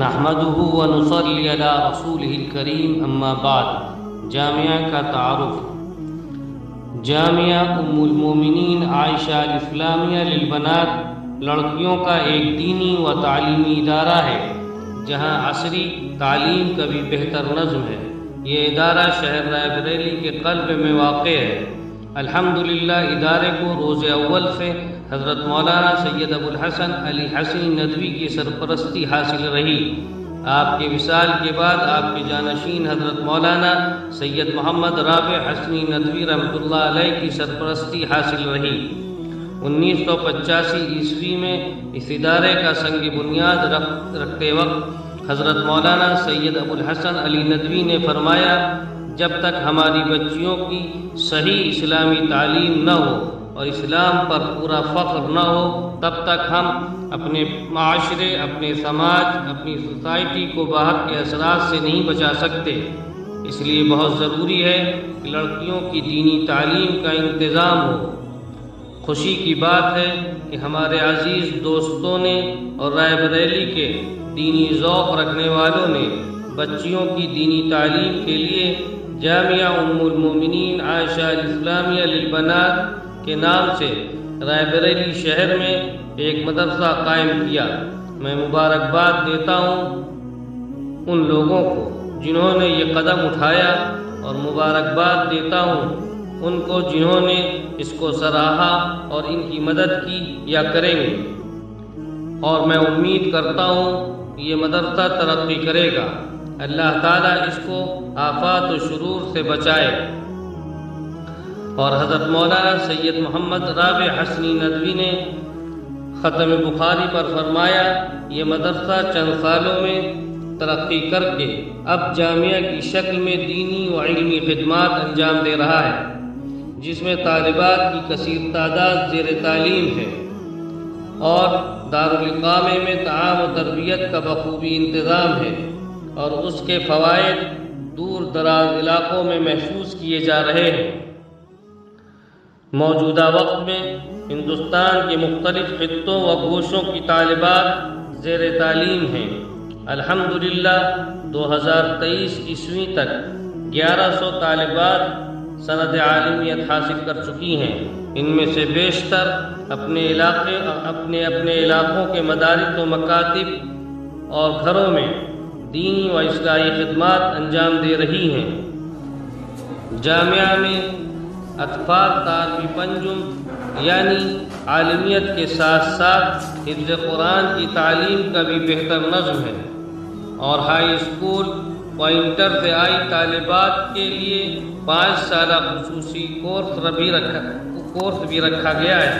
نحمده ونصلي على رسوله الكريم اما بعد۔ جامعہ کا تعارف۔ جامعہ ام المومنین عائشہ الاسلامیہ للبنات لڑکیوں کا ایک دینی و تعلیمی ادارہ ہے جہاں عصری تعلیم کا بھی بہتر نظم ہے۔ یہ ادارہ شہر رائے بریلی کے قلب میں واقع ہے۔ الحمدللہ ادارے کو روز اول سے حضرت مولانا سید ابو الحسن علی حسنی ندوی کی سرپرستی حاصل رہی۔ آپ کے وصال کے بعد آپ کے جانشین حضرت مولانا سید محمد رابع حسنی ندوی رحمۃ اللہ علیہ کی سرپرستی حاصل رہی۔ 1985 عیسوی میں اس ادارے کا سنگ بنیاد رکھتے وقت حضرت مولانا سید ابو الحسن علی ندوی نے فرمایا، جب تک ہماری بچیوں کی صحیح اسلامی تعلیم نہ ہو اور اسلام پر پورا فخر نہ ہو تب تک ہم اپنے معاشرے، اپنے سماج، اپنی سوسائٹی کو باہر کے اثرات سے نہیں بچا سکتے۔ اس لیے بہت ضروری ہے کہ لڑکیوں کی دینی تعلیم کا انتظام ہو۔ خوشی کی بات ہے کہ ہمارے عزیز دوستوں نے اور رائے بریلی کے دینی ذوق رکھنے والوں نے بچیوں کی دینی تعلیم کے لیے جامعہ ام المومنین عائشہ الاسلامیہ للبنات کے نام سے رائے بریلی شہر میں ایک مدرسہ قائم کیا۔ میں مبارکباد دیتا ہوں ان لوگوں کو جنہوں نے یہ قدم اٹھایا اور مبارکباد دیتا ہوں ان کو جنہوں نے اس کو سراہا اور ان کی مدد کی یا کریں گے، اور میں امید کرتا ہوں یہ مدرسہ ترقی کرے گا۔ اللہ تعالیٰ اس کو آفات و شرور سے بچائے۔ اور حضرت مولانا سید محمد رابع حسنی ندوی نے ختم بخاری پر فرمایا، یہ مدرسہ چند سالوں میں ترقی کر کے اب جامعہ کی شکل میں دینی و علمی خدمات انجام دے رہا ہے، جس میں طالبات کی کثیر تعداد زیر تعلیم ہے، اور دارالاقامہ میں تعام و تربیت کا بخوبی انتظام ہے، اور اس کے فوائد دور دراز علاقوں میں محسوس کیے جا رہے ہیں۔ موجودہ وقت میں ہندوستان کے مختلف خطوں و گوشوں کی طالبات زیر تعلیم ہیں۔ الحمدللہ 2023 عیسوی تک 1100 طالبات سند عالمیت حاصل کر چکی ہیں۔ ان میں سے بیشتر اپنے علاقوں کے مدارس و مکاتب اور گھروں میں دینی و اصلاحی خدمات انجام دے رہی ہیں۔ جامعہ میں اطفال طالب پنجم یعنی عالمیت کے ساتھ ساتھ حفظ قرآن کی تعلیم کا بھی بہتر نظم ہے، اور ہائی اسکول و انٹر سے آئی طالبات کے لیے 5 سالہ خصوصی کورس بھی رکھا گیا ہے۔